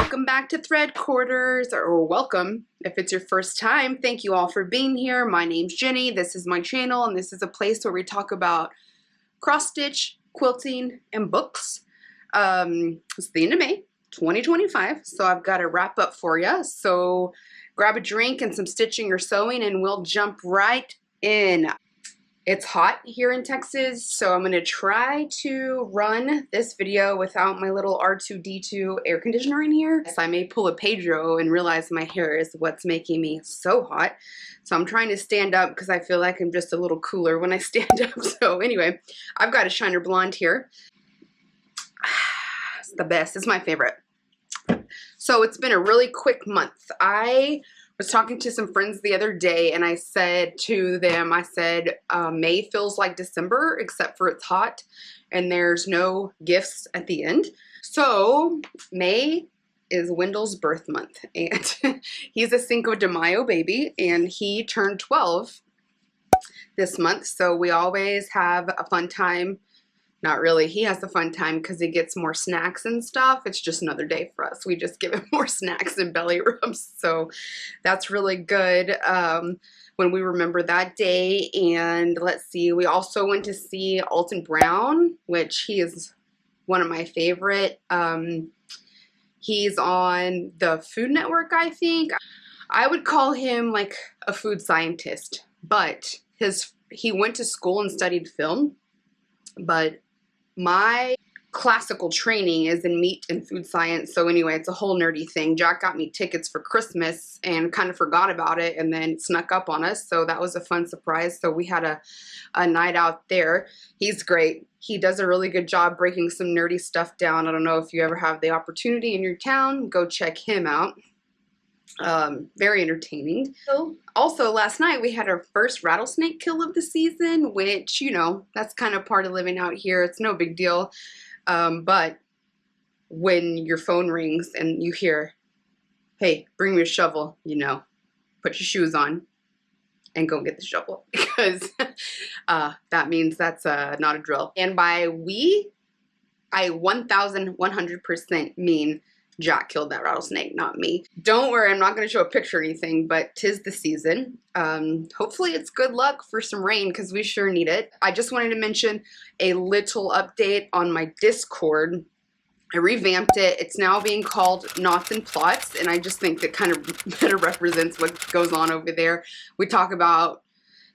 Welcome back to Threaquarters, or welcome if it's your first time. Thank you all for being here. My name's Jenny. This is my channel, and this is a place where we talk about cross-stitch, quilting, and books. It's the end of May 2025, so I've got a wrap up for you. So grab a drink and some stitching or sewing, and we'll jump right in. It's hot here in Texas, so I'm going to try to run this video without my little R2-D2 air conditioner in here. So I may pull a Pedro and realize my hair is what's making me so hot. So I'm trying to stand up because I feel like I'm just a little cooler when I stand up. So anyway, I've got a Shiner Blonde here. It's the best. It's my favorite. So it's been a really quick month. I was talking to some friends the other day, and I said to them, May feels like December except for it's hot and there's no gifts at the end. So May is Wendell's birth month, and he's a Cinco de Mayo baby, and he turned 12 this month. So we always have a fun time. Not really. He has a fun time because he gets more snacks and stuff. It's just another day for us. We just give him more snacks and belly rubs. So that's really good when we remember that day. And let's see, we also went to see Alton Brown, which he is one of my favorite. He's on the Food Network, I think. I would call him like a food scientist, but he went to school and studied film. But my classical training is in meat and food science. So anyway, it's a whole nerdy thing. Jack got me tickets for Christmas and kind of forgot about it and then snuck up on us. So that was a fun surprise. So we had a night out there. He's great. He does a really good job breaking some nerdy stuff down. I don't know if you ever have the opportunity in your town, go check him out. Very entertaining. So also last night we had our first rattlesnake kill of the season, which, you know, that's kind of part of living out here. It's no big deal. But when your phone rings and you hear, hey, bring me a shovel, you know, put your shoes on and go get the shovel, because that means that's not a drill. And by we, I 1000% mean Jack killed that rattlesnake, not me. Don't worry, I'm not going to show a picture or anything, but 'tis the season. Hopefully it's good luck for some rain, because we sure need it. I just wanted to mention a little update on my Discord. I revamped it. It's now being called Knots and Plots, and I just think that kind of better represents what goes on over there. We talk about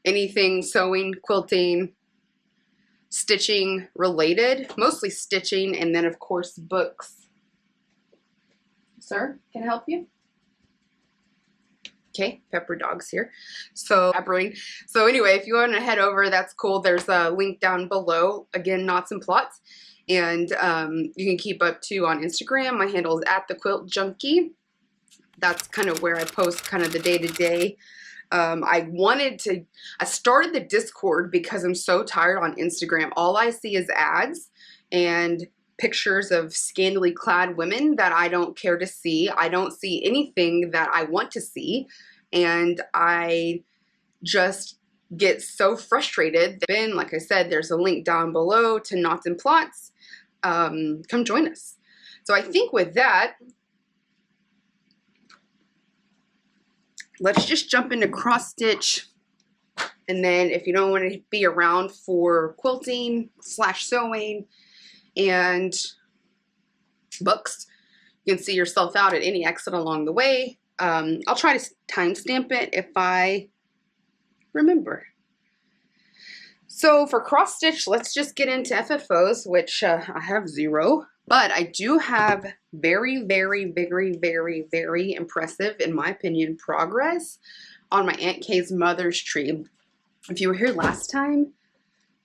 anything sewing, quilting, stitching related, mostly stitching, and then of course books. Sir, can I help you? Okay, Pepper Dog's here. So anyway, if you want to head over, that's cool. There's a link down below. Again, Knots and Plots. And you can keep up too on Instagram. My handle is @thequiltjunkie. That's kind of where I post kind of the day-to-day. I started the Discord because I'm so tired on Instagram. All I see is ads and pictures of scantily clad women that I don't care to see. I don't see anything that I want to see, and I just get so frustrated. Then, like I said, there's a link down below to Knots and Plots. Come join us. So I think with that, let's just jump into cross stitch. And then if you don't want to be around for quilting / sewing and books, you can see yourself out at any exit along the way. I'll try to timestamp it if I remember. So for cross stitch, let's just get into FFOs, which I have 0, but I do have very, very, very, very, very impressive, in my opinion, progress on my Aunt Kay's mother's tree. If you were here last time,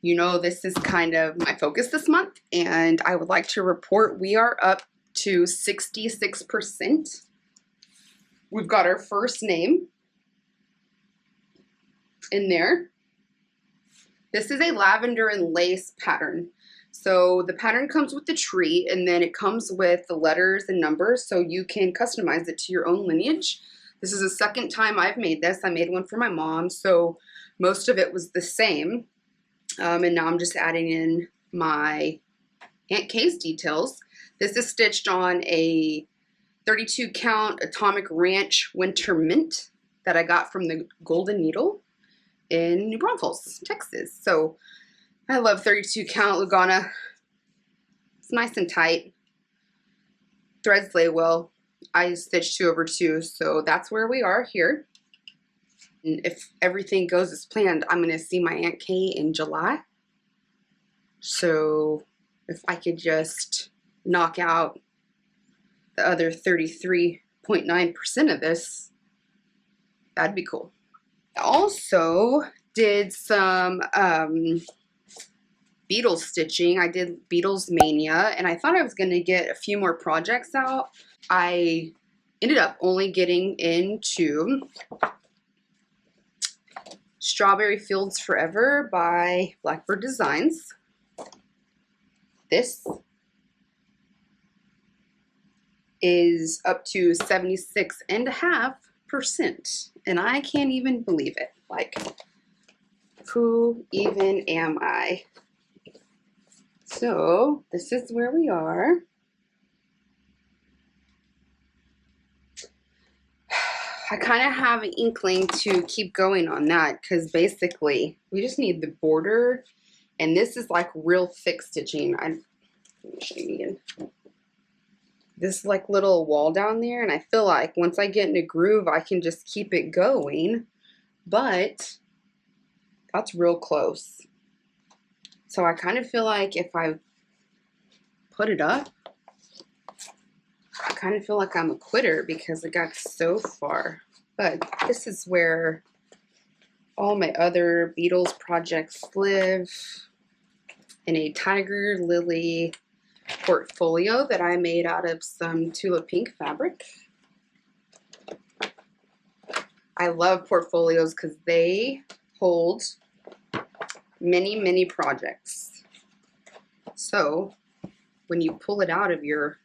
you know this is kind of my focus this month, and I would like to report we are up to 66%. We've got our first name in there. This is a lavender and lace pattern. So the pattern comes with the tree, and then it comes with the letters and numbers, so you can customize it to your own lineage. This is the second time I've made this. I made one for my mom, so most of it was the same. And now I'm just adding in my Aunt Kay's details. This is stitched on the 32 count Atomic Ranch Winter Mint that I got from the Golden Needle in New Braunfels, Texas. So I love 32 count Lugana. It's nice and tight. Threads lay well. I stitched 2/2, so that's where we are here. And if everything goes as planned, I'm going to see my Aunt Kay in July. So if I could just knock out the other 33.9% of this, that'd be cool. I also did some beetles stitching. I did Beetles Mania, and I thought I was going to get a few more projects out. I ended up only getting into Strawberry Fields Forever by Blackbird Designs. This is up to 76.5%, and I can't even believe it. Like, who even am I? So this is where we are. I kind of have an inkling to keep going on that because basically we just need the border, and this is like real thick stitching. Let me show you again. This like little wall down there, and I feel like once I get in a groove I can just keep it going, but that's real close. So I kind of feel like if I put it up, I kind of feel like I'm a quitter because it got so far. But this is where all my other Beetles projects live, in a Tiger Lily portfolio that I made out of some Tula Pink fabric. I love portfolios because they hold many, many projects. So when you pull it out of your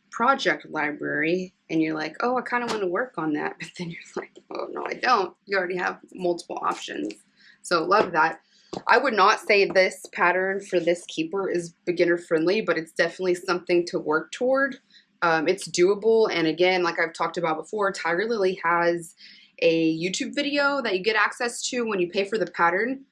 project library and you're like, oh, I kind of want to work on that, but then you're like, oh no, I don't. You already have multiple options. So love that. I would not say this pattern for this keeper is beginner friendly, but it's definitely something to work toward. It's doable, and again, like I've talked about before, Tiger Lily has a YouTube video that you get access to when you pay for the pattern,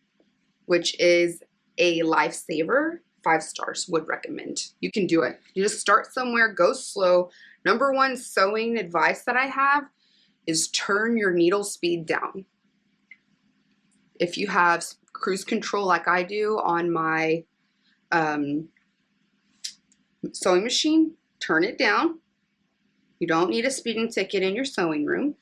which is a lifesaver. 5 stars, would recommend. You can do it. You just start somewhere, go slow. Number one sewing advice that I have is turn your needle speed down. If you have cruise control like I do on my sewing machine, turn it down. You don't need a speeding ticket in your sewing room.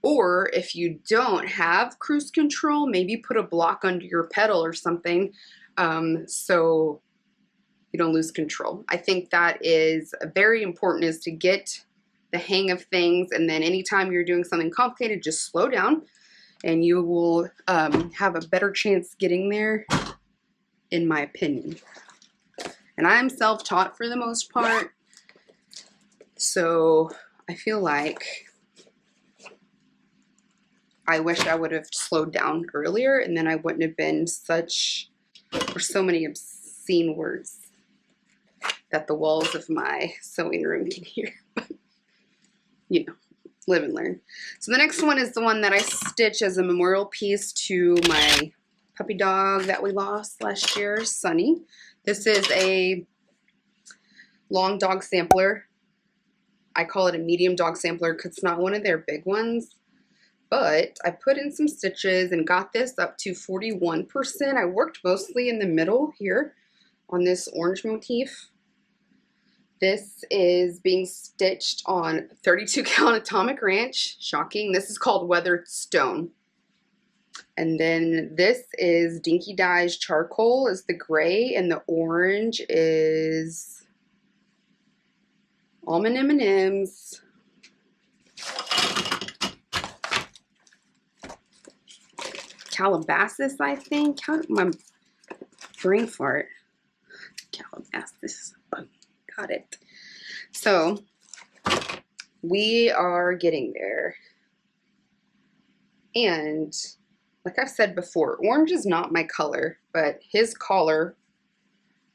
Or if you don't have cruise control, maybe put a block under your pedal or something so you don't lose control. I think that is very important, is to get the hang of things, and then anytime you're doing something complicated, just slow down and you will have a better chance getting there, in my opinion. And I'm self-taught for the most part, so I feel like I wish I would have slowed down earlier, and then I wouldn't have been so many obscene words that the walls of my sewing room can hear. You know, live and learn. So the next one is the one that I stitched as a memorial piece to my puppy dog that we lost last year, Sonny. This is a long dog sampler. I call it a medium dog sampler because it's not one of their big ones. But I put in some stitches and got this up to 41%. I worked mostly in the middle here on this orange motif. This is being stitched on 32 count Atomic Ranch. Shocking. This is called Weathered Stone. And then this is Dinky Dye's Charcoal is the gray, and the orange is Almond M&M's. Calabasas, I think. How did my brain fart? Calabasas. Oh, got it. So we are getting there. And like I've said before, orange is not my color, but his collar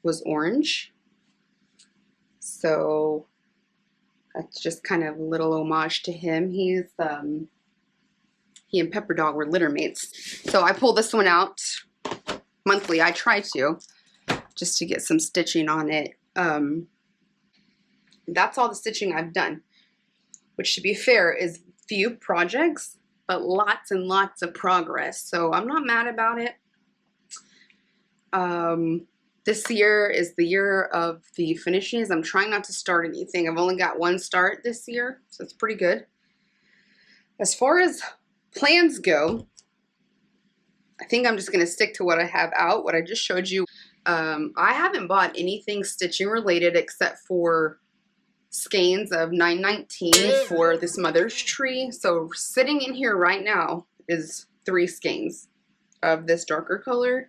was orange. So That's just kind of a little homage to him. He and Pepper Dog were litter mates. So I pull this one out monthly. I try to, just to get some stitching on it. That's all the stitching I've done, which, to be fair, is few projects, but lots and lots of progress. So I'm not mad about it. This year is the year of the finishes. I'm trying not to start anything. I've only got one start this year, so it's pretty good. As far as plans go, I think I'm just going to stick to what I have out, what I just showed you. I haven't bought anything stitching related except for skeins of 919 for this mother's tree. So sitting in here right now is 3 skeins of this darker color.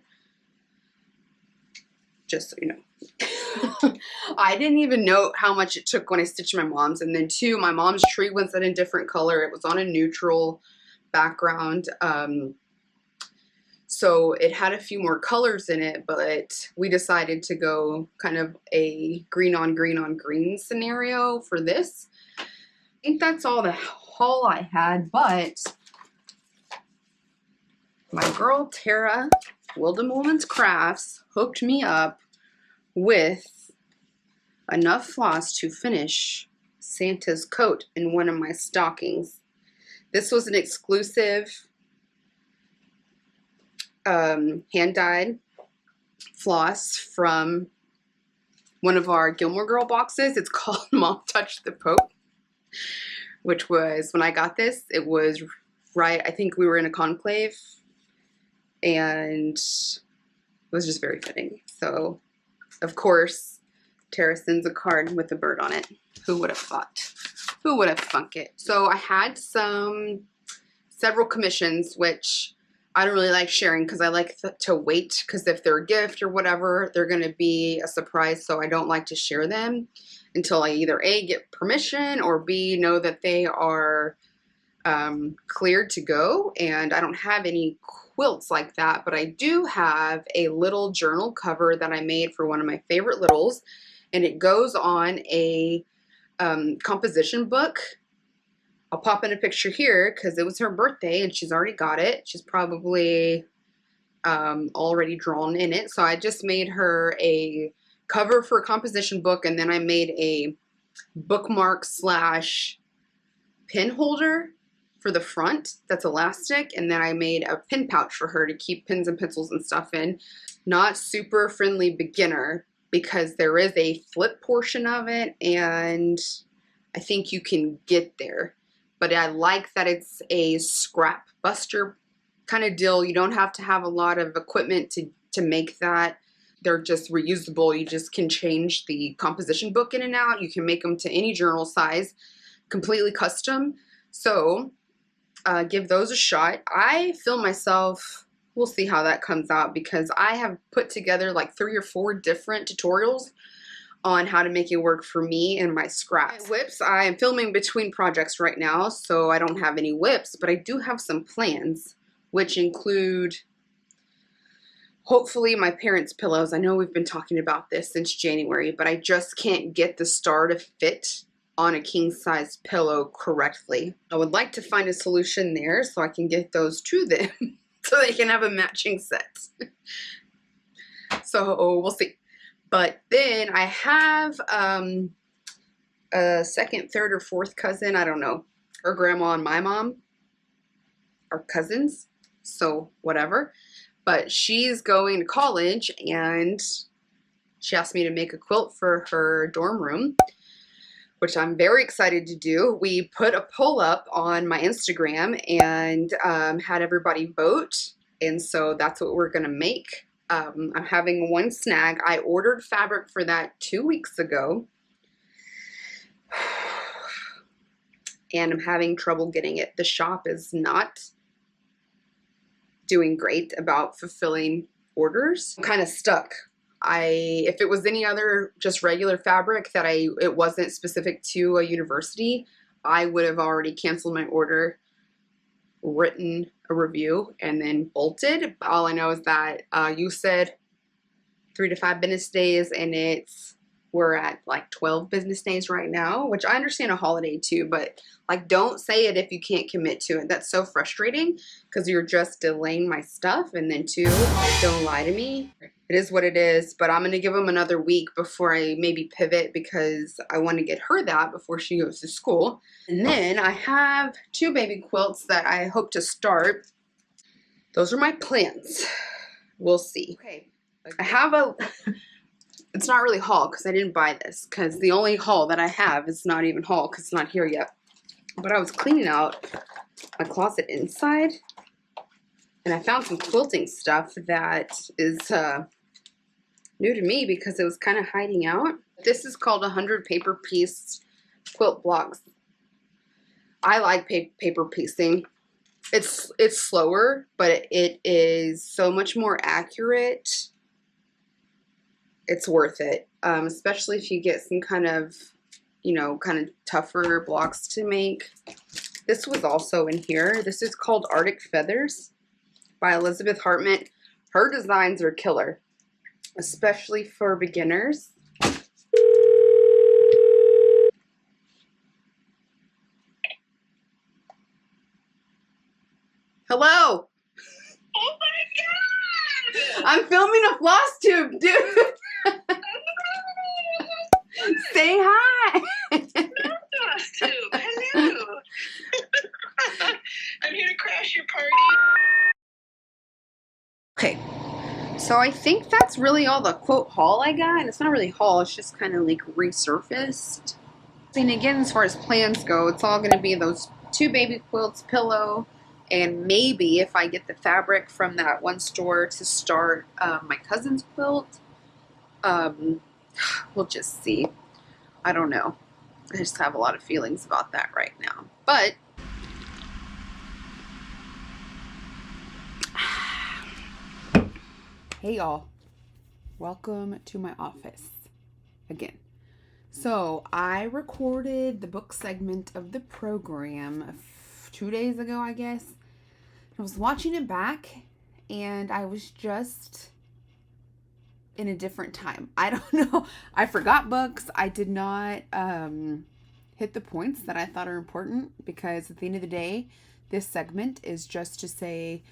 Just so you know. I didn't even know how much it took when I stitched my mom's. And then too, my mom's tree was in a different color. It was on a neutral background. So it had a few more colors in it, but we decided to go kind of a green on green on green scenario for this. I think that's all the haul I had, but my girl Tara, Wildem Woman's Crafts, hooked me up with enough floss to finish Santa's coat in one of my stockings. This was an exclusive hand-dyed floss from one of our Gilmore Girl boxes. It's called Mom Touched the Pope, which was, when I got this, it was right, I think we were in a conclave, and it was just very fitting. So, of course, Tara sends a card with a bird on it. Who would have thought? Who would have thunk it? So I had several commissions, which I don't really like sharing because I like to wait, because if they're a gift or whatever, they're going to be a surprise. So I don't like to share them until I either A, get permission, or B, know that they are cleared to go. And I don't have any quilts like that, but I do have a little journal cover that I made for one of my favorite littles, and it goes on a composition book. I'll pop in a picture here because it was her birthday and she's already got it. She's probably already drawn in it. So I just made her a cover for a composition book, and then I made a bookmark / pin holder for the front that's elastic, and then I made a pin pouch for her to keep pins and pencils and stuff in. Not super friendly beginner, because there is a flip portion of it, and I think you can get there. But I like that it's a scrap buster kind of deal. You don't have to have a lot of equipment to make that. They're just reusable. You just can change the composition book in and out. You can make them to any journal size, completely custom. So give those a shot. I film myself. We'll see how that comes out, because I have put together like 3 or 4 different tutorials on how to make it work for me and my scraps. Whips, I am filming between projects right now, so I don't have any whips, but I do have some plans, which include hopefully my parents' pillows. I know we've been talking about this since January, but I just can't get the star to fit on a king-size pillow correctly. I would like to find a solution there so I can get those to them so they can have a matching set. So we'll see. But then I have a second, third, or fourth cousin. I don't know. Her grandma and my mom are cousins, so whatever. But she's going to college, and she asked me to make a quilt for her dorm room, which I'm very excited to do. We put a poll up on my Instagram and had everybody vote, and so that's what we're going to make. I'm having one snag. I ordered fabric for that 2 weeks ago, and I'm having trouble getting it. The shop is not doing great about fulfilling orders. I'm kind of stuck. If it was any other just regular fabric that it wasn't specific to a university, I would have already canceled my order, written a review, and then bolted. All I know is that you said 3 to 5 business days, and it's we're at like 12 business days right now, which I understand a holiday too, but like don't say it if you can't commit to it. That's so frustrating because you're just delaying my stuff. And then two, don't lie to me. It is what it is, but I'm going to give them another week before I maybe pivot because I want to get her that before she goes to school. And then I have 2 baby quilts that I hope to start. Those are my plans. We'll see. Okay. I have a, it's not really haul because I didn't buy this because the only haul that I have is not even haul because it's not here yet. But I was cleaning out my closet inside and I found some quilting stuff that is new to me because it was kind of hiding out. This is called 100 paper piece quilt blocks. I like paper piecing. It's slower, but it is so much more accurate. It's worth it, especially if you get some kind of, you know, kind of tougher blocks to make. This was also in here. This is called Arctic Feathers by Elizabeth Hartman. Her designs are killer, especially for beginners. Hello. Oh my god! I'm filming a FlossTube, dude. Say hi. FlossTube, hello. I'm here to crash your party. Okay, so I think that's really all the quote haul I got. And it's not really haul, it's just kind of like resurfaced. And again, as far as plans go, it's all going to be those 2 baby quilts, pillow, and maybe if I get the fabric from that one store to start my cousin's quilt. We'll just see. I don't know. I just have a lot of feelings about that right now. But hey y'all, welcome to my office again. So I recorded the book segment of the program 2 days ago, I guess. I was watching it back and I was just in a different time. I don't know. I forgot books. I did not hit the points that I thought are important because at the end of the day, this segment is just to say,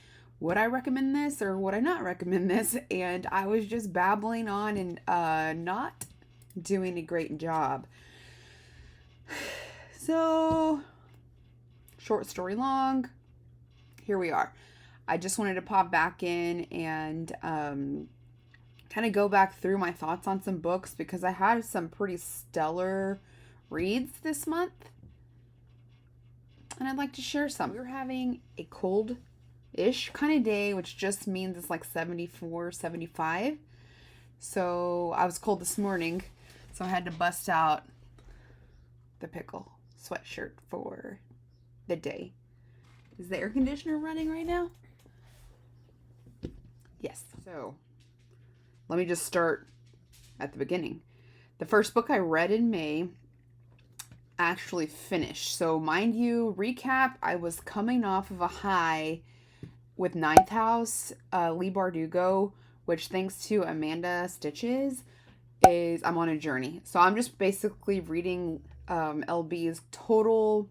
would I recommend this or would I not recommend this? And I was just babbling on and not doing a great job. So, short story long, here we are. I just wanted to pop back in and kind of go back through my thoughts on some books because I had some pretty stellar reads this month. And I'd like to share some. We're having a cold-ish kind of day, which just means it's like 74, 75. So I was cold this morning, so I had to bust out the pickle sweatshirt for the day. Is the air conditioner running right now? Yes. So let me just start at the beginning. The first book I read in May actually finished. So mind you, recap, I was coming off of a high with Ninth House, Leigh Bardugo, which thanks to Amanda Stitches, is I'm on a journey. So I'm just basically reading LB's total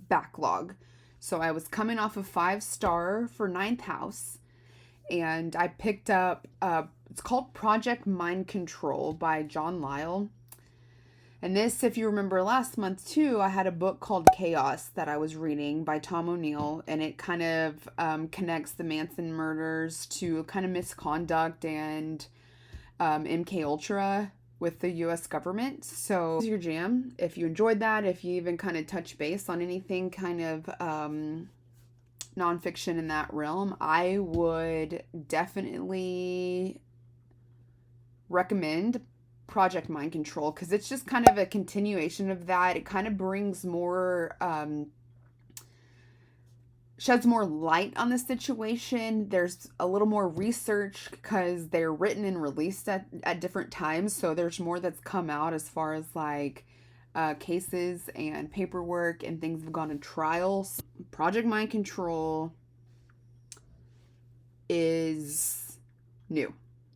backlog. So I was coming off of 5-star for Ninth House, and I picked up, it's called Project Mind Control by John Lyle. And this, if you remember last month too, I had a book called Chaos that I was reading by Tom O'Neill, and it kind of connects the Manson murders to kind of misconduct and MK Ultra with the U.S. government. So this is your jam. If you enjoyed that, if you even kind of touch base on anything kind of nonfiction in that realm, I would definitely recommend Project Mind Control because it's just kind of a continuation of that. It kind of brings more, sheds more light on the situation. There's a little more research because they're written and released at different times. So there's more that's come out as far as like cases and paperwork and things have gone to trials. Project Mind Control is new.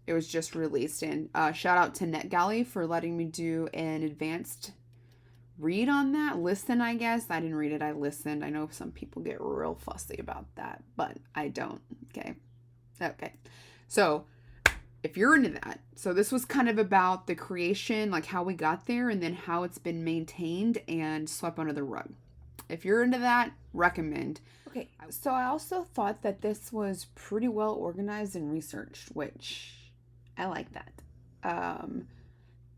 It was just released. And shout out to NetGalley for letting me do an advanced read on that. Listen, I guess. I didn't read it. I listened. I know some people get real fussy about that, but I don't. Okay. So if you're into that, so this was kind of about the creation, like how we got there, and then how it's been maintained and swept under the rug. If you're into that, recommend. Okay, so I also thought that this was pretty well organized and researched, which I like that.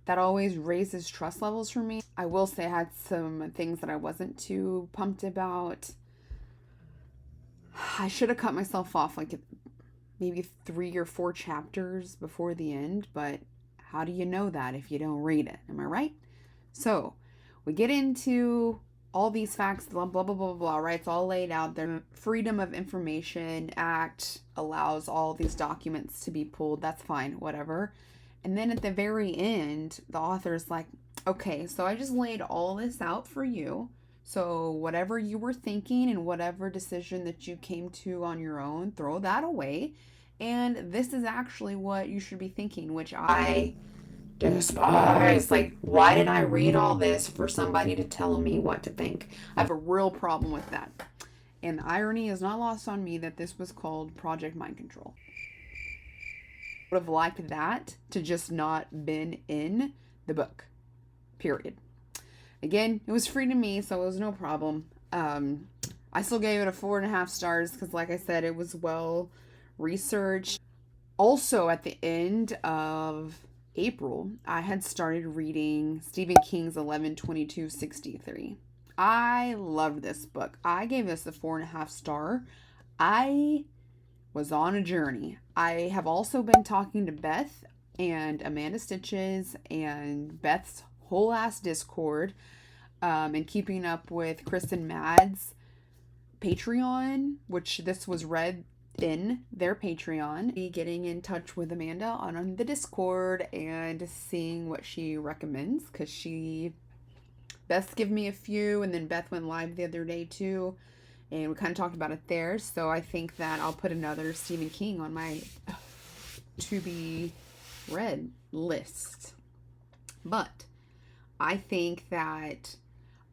That always raises trust levels for me. I will say I had some things that I wasn't too pumped about. I should have cut myself off like maybe 3 or 4 chapters before the end, but how do you know that if you don't read it? Am I right? So we get into all these facts, blah, blah, blah, blah, blah, right? It's all laid out there. Freedom of Information Act allows all these documents to be pulled. That's fine, whatever. And then at the very end, the author's like, okay, so I just laid all this out for you. So whatever you were thinking and whatever decision that you came to on your own, throw that away. And this is actually what you should be thinking, which I despise. Like, why did I read all this for somebody to tell me what to think? I have a real problem with that. And the irony is not lost on me that this was called Project Mind Control. Would have liked that to just not been in the book, period. Again, it was free to me, so it was no problem. I still gave it a 4.5 stars because, like I said, it was well researched. Also, at the end of April, I had started reading Stephen King's 11/22/63. I loved this book. I gave this a 4.5 star. I was on a journey. I have also been talking to Beth and Amanda Stitches and Beth's whole ass Discord, and keeping up with Kristen Madd's Patreon, which this was read in their Patreon. Getting in touch with Amanda on the Discord and seeing what she recommends, because Beth's given me a few, and then Beth went live the other day too, and we kind of talked about it there. So I think that I'll put another Stephen King on my to be read list. But I think that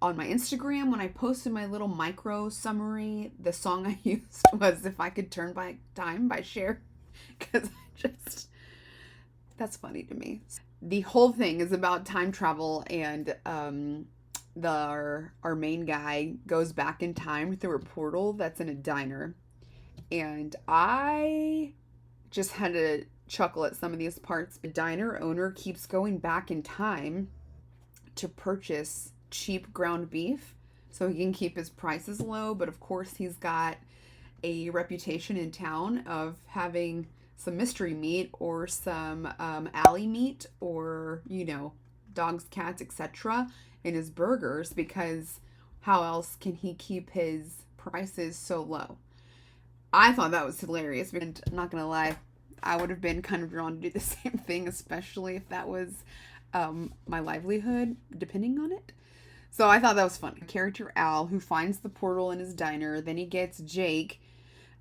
on my Instagram, when I posted my little micro summary, the song I used was If I Could Turn Back Time by Cher, because that's funny to me. The whole thing is about time travel, and our main guy goes back in time through a portal that's in a diner. And I just had to chuckle at some of these parts. The diner owner keeps going back in time to purchase cheap ground beef so he can keep his prices low, but of course he's got a reputation in town of having some mystery meat or some alley meat, or dogs, cats, etc. in his burgers, because how else can he keep his prices so low? I thought that was hilarious, and I'm not gonna lie, I would have been kind of drawn to do the same thing, especially if that was my livelihood depending on it. So I thought that was funny. Character Al, who finds the portal in his diner, then he gets Jake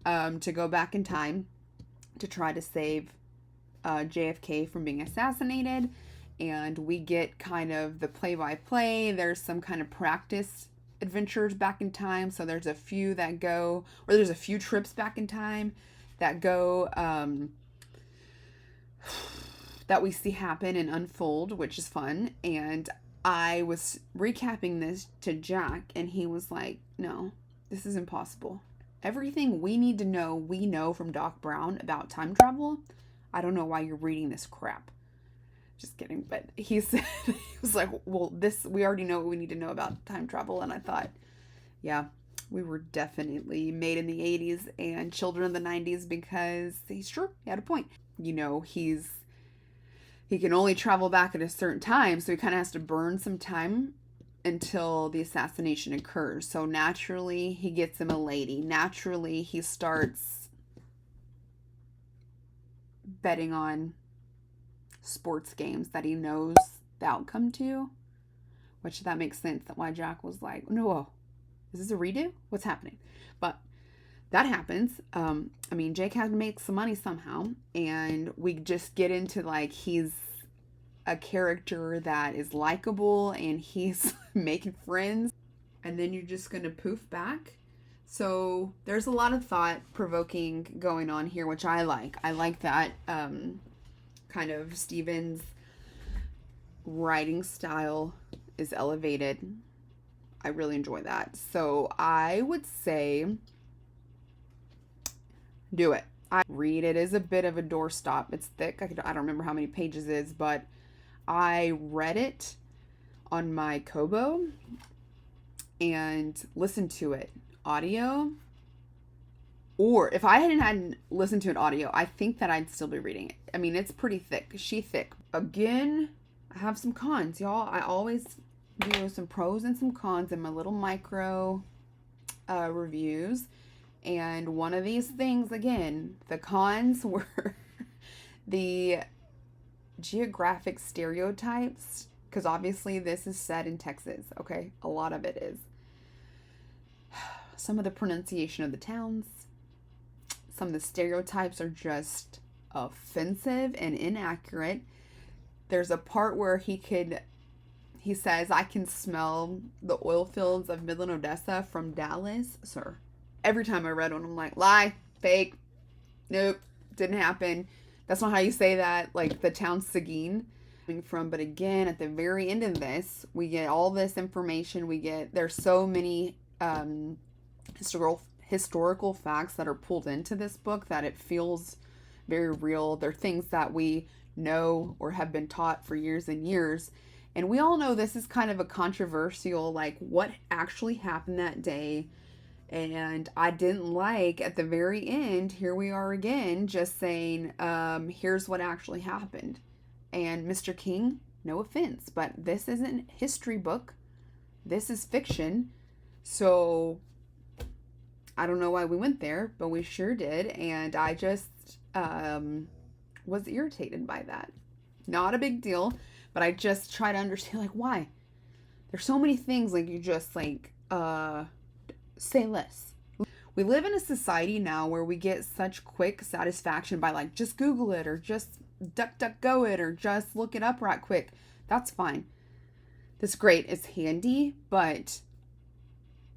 to go back in time to try to save JFK from being assassinated, and we get kind of the play-by-play. There's some kind of practice adventures back in time, so there's a few trips back in time that go that we see happen and unfold, which is fun. And I was recapping this to Jack, and he was like, no, this is impossible. Everything we need to know, we know from Doc Brown about time travel. I don't know why you're reading this crap. Just kidding. But he said, he was like, well, we already know what we need to know about time travel. And I thought, yeah, we were definitely made in the 80s and children of the 90s, because he's true. He had a point. He can only travel back at a certain time, so he kind of has to burn some time until the assassination occurs. So naturally, he gets him a lady. Naturally, he starts betting on sports games that he knows the outcome to, which that makes sense that why Jack was like, no, is this a redo? What's happening? But that happens. I mean, Jake had to make some money somehow, and we just get into like he's a character that is likable and he's making friends, and then you're just gonna poof back. So there's a lot of thought provoking going on here, which I like. I like that kind of Stephen's writing style is elevated. I really enjoy that. So I would say do it. I read it is a bit of a doorstop. It's thick. I don't remember how many pages it is, but I read it on my Kobo and listened to it audio. Or if I hadn't listened to it audio, I think that I'd still be reading it. I mean, it's pretty thick. She thick. Again, I have some cons, y'all. I always do some pros and some cons in my little micro reviews. And one of these things, again, the cons were the geographic stereotypes, because obviously this is set in Texas, okay? A lot of it is. Some of the pronunciation of the towns, some of the stereotypes are just offensive and inaccurate. There's a part where he says, I can smell the oil fields of Midland, Odessa from Dallas. Sir, every time I read one, I'm like, lie, fake, nope, didn't happen. That's not how you say that. Like the town Seguin from. But again, at the very end of this, we get all this information. There's so many historical facts that are pulled into this book that it feels very real. They're things that we know or have been taught for years and years. And we all know this is kind of a controversial, like what actually happened that day. And I didn't like at the very end, here we are again, just saying, here's what actually happened. And Mr. King, no offense, but this isn't a history book. This is fiction. So I don't know why we went there, but we sure did. And I just was irritated by that. Not a big deal, but I just try to understand, like, why? There's so many things, like, you just, like, say less. We live in a society now where we get such quick satisfaction by, like, just Google it or just DuckDuckGo it or just look it up right quick. That's fine. That's great. It's handy, but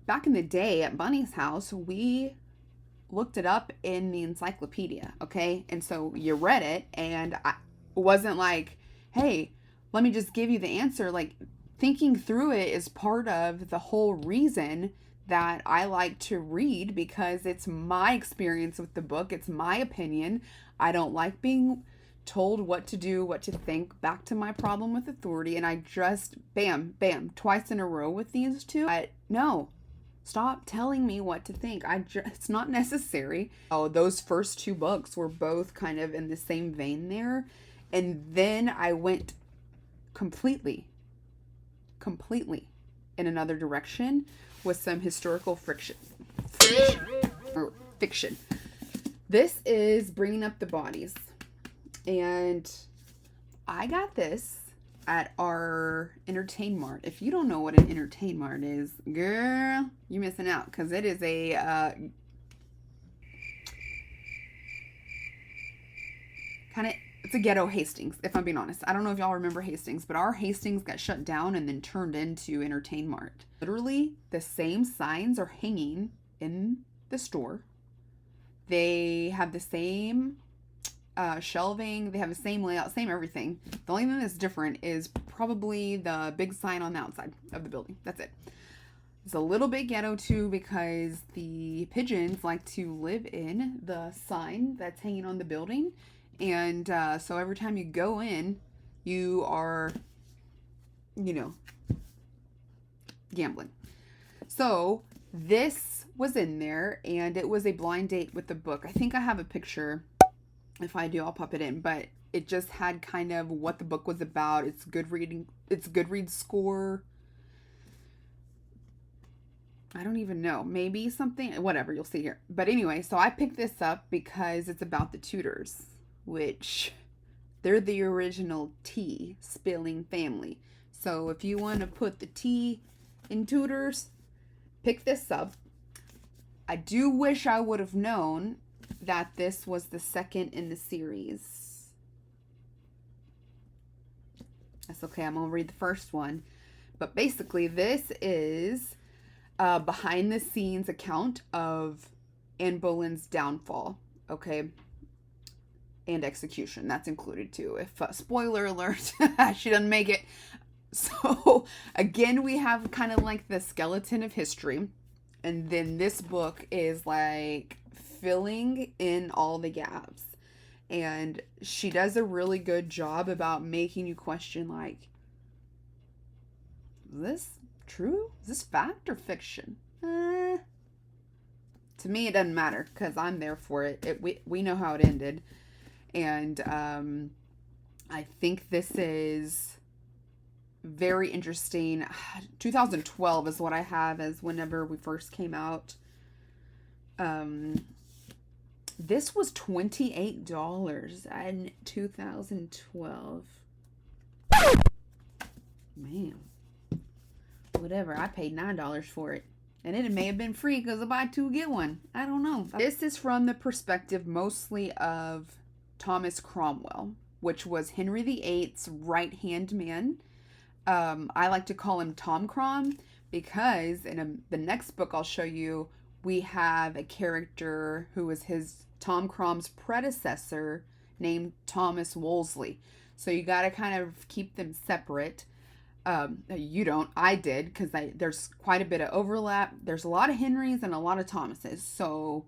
back in the day at Bunny's house, we looked it up in the encyclopedia, okay? And so you read it, and I wasn't like, hey, let me just give you the answer. Like, thinking through it is part of the whole reason that I like to read, because it's my experience with the book. It's my opinion. I don't like being told what to do, what to think. Back to my problem with authority. And I just, bam, bam, twice in a row with these two. No, stop telling me what to think. It's not necessary. Oh, those first two books were both kind of in the same vein there. And then I went completely in another direction with some historical fiction. This is Bringing Up the Bodies. And I got this at our Entertain Mart. If you don't know what an Entertain Mart is, girl, you're missing out, because it is it's a ghetto Hastings, if I'm being honest. I don't know if y'all remember Hastings, but our Hastings got shut down and then turned into Entertain Mart. Literally, the same signs are hanging in the store. They have the same shelving. They have the same layout, same everything. The only thing that's different is probably the big sign on the outside of the building. That's it. It's a little bit ghetto too, because the pigeons like to live in the sign that's hanging on the building. And so every time you go in, you are, gambling. So this was in there, and it was a blind date with the book. I think I have a picture. If I do, I'll pop it in. But it just had kind of what the book was about. It's good reading. It's Goodreads score. I don't even know. Maybe something. Whatever. You'll see here. But anyway, so I picked this up because it's about the Tudors, which they're the original tea spilling family. So if you want to put the tea in Tudors, pick this up. I do wish I would have known that this was the second in the series. That's okay. I'm going to read the first one. But basically, this is a behind the scenes account of Anne Boleyn's downfall. Okay. And execution. That's included too. If spoiler alert, she doesn't make it. So again, we have kind of like the skeleton of history. And then this book is like filling in all the gaps. And she does a really good job about making you question, like, is this true? Is this fact or fiction? To me, it doesn't matter because I'm there for it. We know how it ended. And I think this is very interesting. 2012 is what I have as whenever we first came out. This was $28 in 2012. Man. Whatever. I paid $9 for it. And it may have been free because I buy two, get one. I don't know. This is from the perspective mostly of Thomas Cromwell, which was Henry VIII's right-hand man. I like to call him Tom Crom because in the next book I'll show you, we have a character who was Tom Crom's predecessor named Thomas Wolsey. So you got to kind of keep them separate. You don't. I did because there's quite a bit of overlap. There's a lot of Henrys and a lot of Thomases. So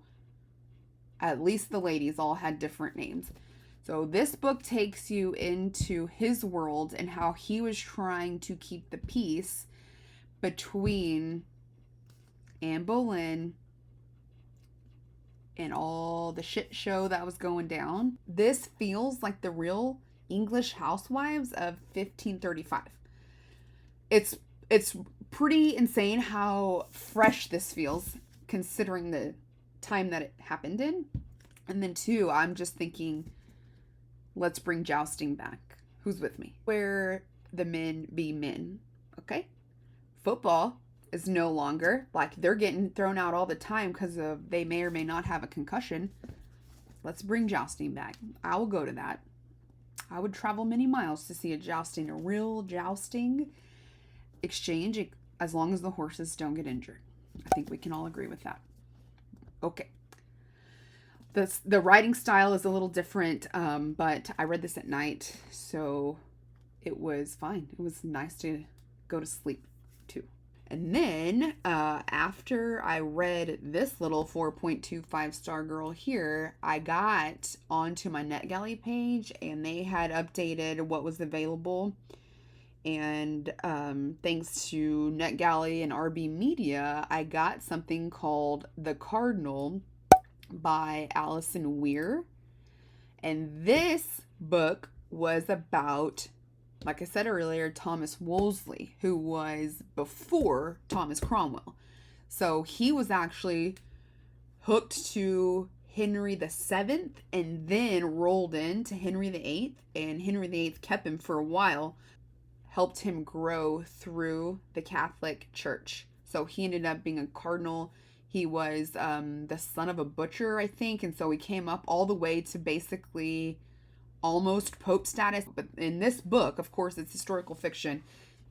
at least the ladies all had different names. So this book takes you into his world and how he was trying to keep the peace between Anne Boleyn and all the shit show that was going down. This feels like the real English housewives of 1535. It's pretty insane how fresh this feels considering the time that it happened in. And then too, I'm just thinking, let's bring jousting back. Who's with me? Where the men be men, okay? Football is no longer, like, they're getting thrown out all the time because of they may or may not have a concussion. Let's bring jousting back. I will go to that. I would travel many miles to see a real jousting exchange, as long as the horses don't get injured. I think we can all agree with that. Okay. The writing style is a little different, but I read this at night, so it was fine. It was nice to go to sleep, too. And then, after I read this little 4.25 star girl here, I got onto my NetGalley page, and they had updated what was available. And thanks to NetGalley and RB Media, I got something called The Cardinal by Alison Weir. And this book was about, like I said earlier, Thomas Wolsey, who was before Thomas Cromwell. So he was actually hooked to Henry VII and then rolled into Henry VIII. And Henry VIII kept him for a while, helped him grow through the Catholic Church. So he ended up being a cardinal. He was the son of a butcher, I think. And so he came up all the way to basically almost Pope status. But in this book, of course, it's historical fiction.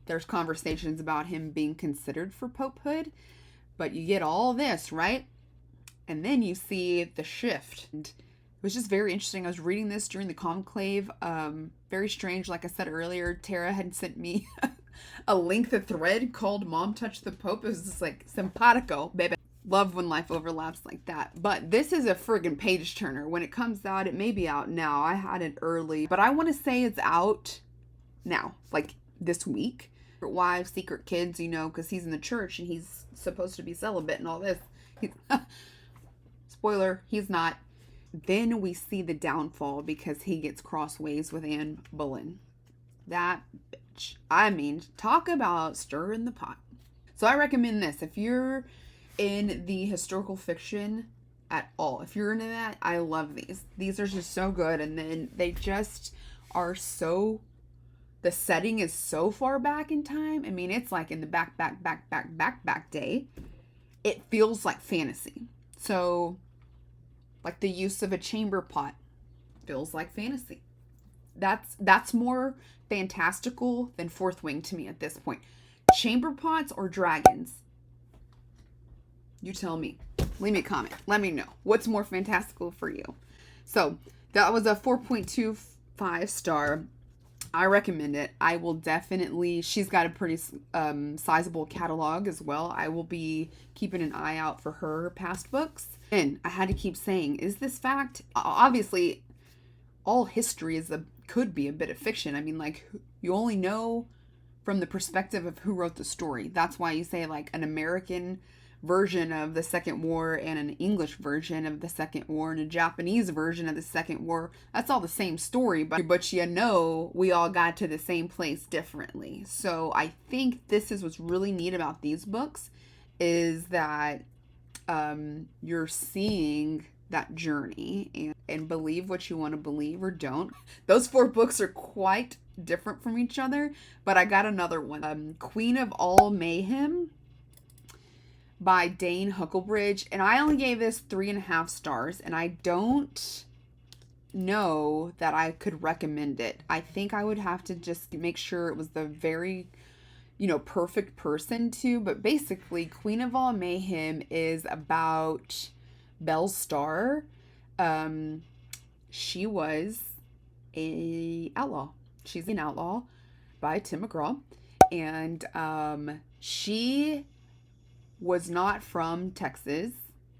There's conversations about him being considered for popehood. But you get all this, right? And then you see the shift. And it was just very interesting. I was reading this during the conclave. Very strange. Like I said earlier, Tara had sent me a link, the thread called Mom Touched the Pope. It was just like simpatico, baby. Love when life overlaps like that. But this is a friggin' page turner. When it comes out, it may be out now. I had it early, but I want to say it's out now, like this week. Wives, secret kids, you know, because he's in the church and he's supposed to be celibate and all this. Spoiler, he's not. Then we see the downfall because he gets crossways with Anne Boleyn. That bitch. I mean, talk about stirring the pot. So I recommend this. If you're in the historical fiction at all, if you're into that, I love these. These are just so good. And then they just are so, the setting is so far back in time. I mean, it's like in the back day. It feels like fantasy. So, like the use of a chamber pot feels like fantasy. That's more fantastical than Fourth Wing to me at this point. Chamber pots or dragons? You tell me. Leave me a comment. Let me know. What's more fantastical for you? So, that was a 4.25 star. I recommend it. I will definitely, she's got a pretty sizable catalog as well. I will be keeping an eye out for her past books. And I had to keep saying, is this fact? Obviously, all history could be a bit of fiction. I mean, like, you only know from the perspective of who wrote the story. That's why you say, like, an American version of the Second War and an English version of the Second War and a Japanese version of the Second War. That's all the same story, but you know we all got to the same place differently. So I think this is what's really neat about these books, is that you're seeing that journey, and believe what you want to believe or don't. Those 4 books are quite different from each other, but I got another one. Queen of All Mayhem by Dane Huckelbridge, and I only gave this 3.5 stars, and I don't know that I could recommend it. I think I would have to just make sure it was the very, perfect person to, but basically Queen of All Mayhem is about Belle Starr. She was a outlaw. She's an outlaw by Tim McGraw, and she was not from Texas,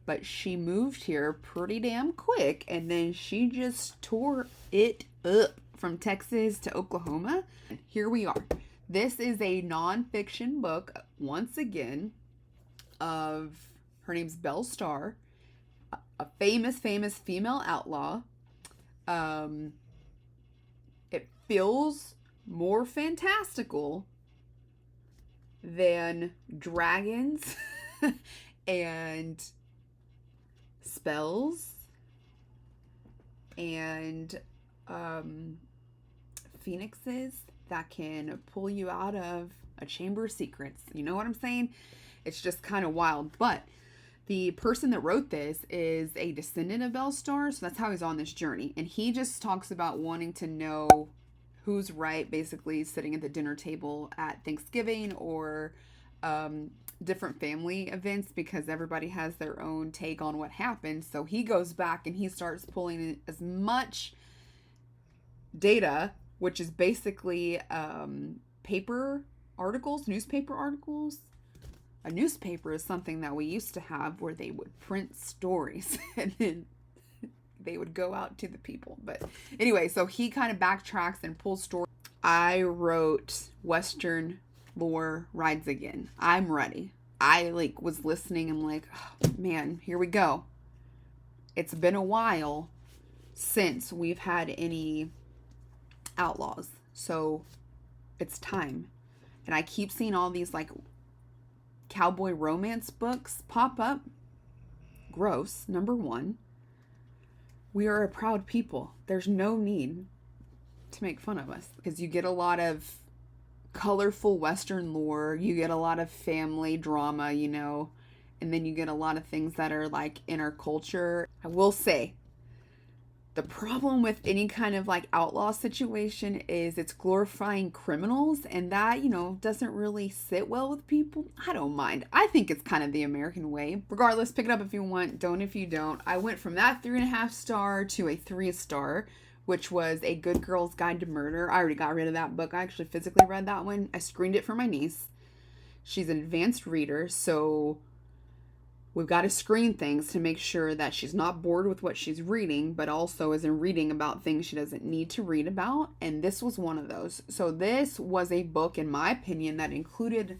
but she moved here pretty damn quick, and then she just tore it up from Texas to Oklahoma. Here we are. This is a nonfiction book, once again, of, her name's Belle Starr, a famous female outlaw. It feels more fantastical than dragons and spells and phoenixes that can pull you out of a chamber of secrets. You know what I'm saying? It's just kind of wild. But the person that wrote this is a descendant of Belle Starr, so that's how he's on this journey. And he just talks about wanting to know who's right, basically sitting at the dinner table at Thanksgiving or different family events, because everybody has their own take on what happened. So he goes back and he starts pulling in as much data, which is basically newspaper articles. A newspaper is something that we used to have where they would print stories and then they would go out to the people. But anyway, so he kind of backtracks and pulls stories. I wrote Western Lore Rides Again. I'm ready. I was listening. I'm like, oh, man, here we go. It's been a while since we've had any outlaws. So it's time. And I keep seeing all these cowboy romance books pop up. Gross, number one. We are a proud people. There's no need to make fun of us, because you get a lot of colorful Western lore. You get a lot of family drama, and then you get a lot of things that are in our culture. I will say, the problem with any kind of outlaw situation is it's glorifying criminals, and that, doesn't really sit well with people. I don't mind. I think it's kind of the American way. Regardless, pick it up if you want, don't if you don't. I went from that 3.5 star to a 3 star, which was A Good Girl's Guide to Murder. I already got rid of that book. I actually physically read that one. I screened it for my niece. She's an advanced reader, so we've got to screen things to make sure that she's not bored with what she's reading, but also isn't reading about things she doesn't need to read about. And this was one of those. So this was a book, in my opinion, that included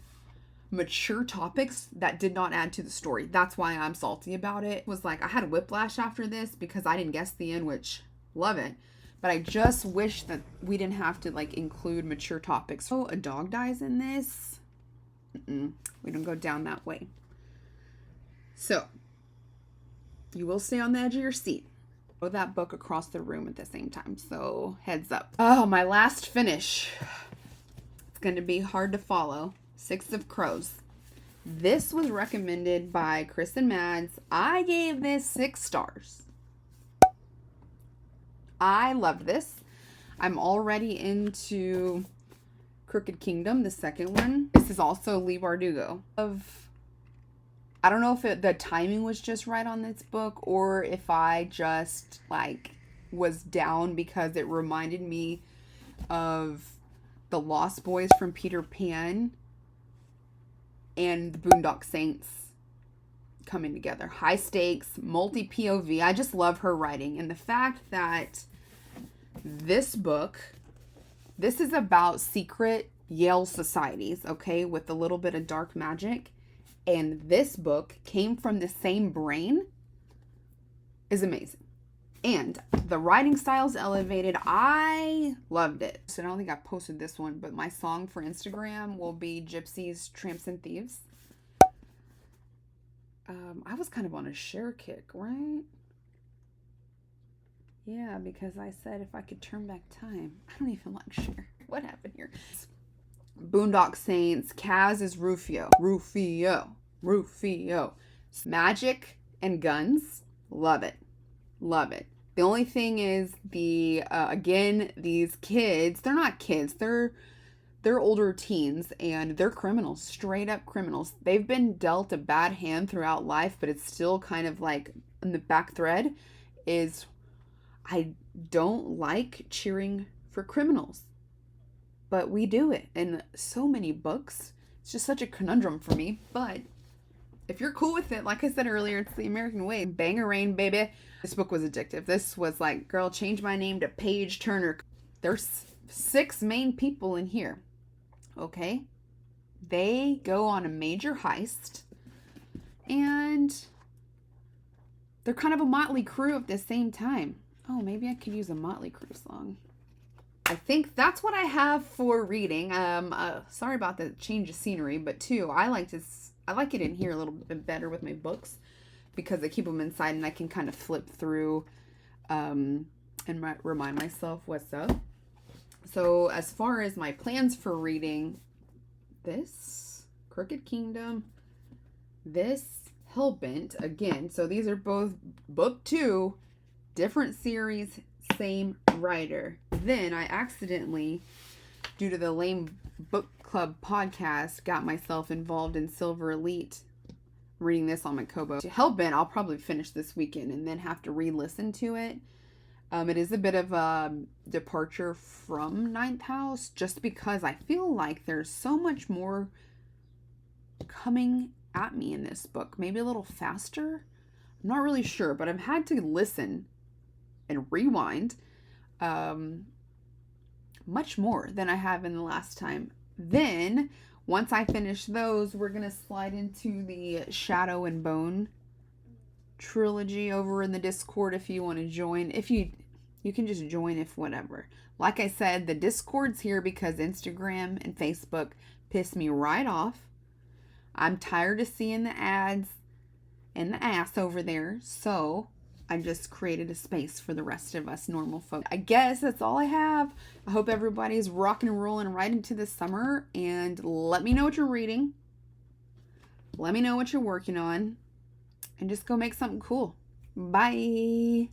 mature topics that did not add to the story. That's why I'm salty about it. It was I had whiplash after this because I didn't guess the end, which, love it. But I just wish that we didn't have to include mature topics. So a dog dies in this. We don't go down that way. So, you will stay on the edge of your seat. Throw that book across the room at the same time. So, heads up. Oh, my last finish. It's going to be hard to follow. 6 of Crows. This was recommended by Chris and Mads. I gave this 6 stars. I loved this. I'm already into Crooked Kingdom, the second one. This is also Leigh Bardugo. I don't know if the timing was just right on this book, or if I just was down because it reminded me of the Lost Boys from Peter Pan and the Boondock Saints coming together. High stakes, multi POV. I just love her writing, and the fact that this book, this is about secret Yale societies, okay, with a little bit of dark magic, and this book came from the same brain, is amazing. And the writing style is elevated. I loved it. So I don't think I posted this one, but my song for Instagram will be Gypsies, Tramps, and Thieves. I was kind of on a Cher kick, right? Yeah, because I said if I could turn back time. I don't even like Cher. What happened here? Boondock Saints. Kaz is Rufio. Rufio. Magic and guns. Love it. Love it. The only thing is again, these kids, they're not kids. They're older teens, and they're criminals, straight up criminals. They've been dealt a bad hand throughout life, but it's still kind of like in the back thread is I don't like cheering for criminals, but we do it in so many books. It's just such a conundrum for me, but if you're cool with it, like I said earlier, it's the American way. Bangarang, baby. This book was addictive. This was like, girl, change my name to Paige Turner. There's 6 main people in here, okay? They go on a major heist, and they're kind of a motley crew at the same time. Oh, maybe I could use a Motley Crue song. I think that's what I have for reading. Sorry about the change of scenery, but too, I like it in here a little bit better with my books because I keep them inside and I can kind of flip through and remind myself what's up. So as far as my plans for reading, this Crooked Kingdom, this Hellbent again. So these are both book 2, different series, same writer. Then I accidentally, due to the lame book club podcast, got myself involved in Silver Elite, reading this on my Kobo. Hellbent, I'll probably finish this weekend and then have to re-listen to it. It is a bit of a departure from Ninth House, just because I feel like there's so much more coming at me in this book. Maybe a little faster? I'm not really sure, but I've had to listen and rewind much more than I have in the last time. Then, once I finish those, we're going to slide into the Shadow and Bone trilogy over in the Discord if you want to join. If you can just join if whatever. Like I said, the Discord's here because Instagram and Facebook piss me right off. I'm tired of seeing the ads and the ass over there, so I just created a space for the rest of us normal folk. I guess that's all I have. I hope everybody's rocking and rolling right into the summer, and let me know what you're reading. Let me know what you're working on, and just go make something cool. Bye.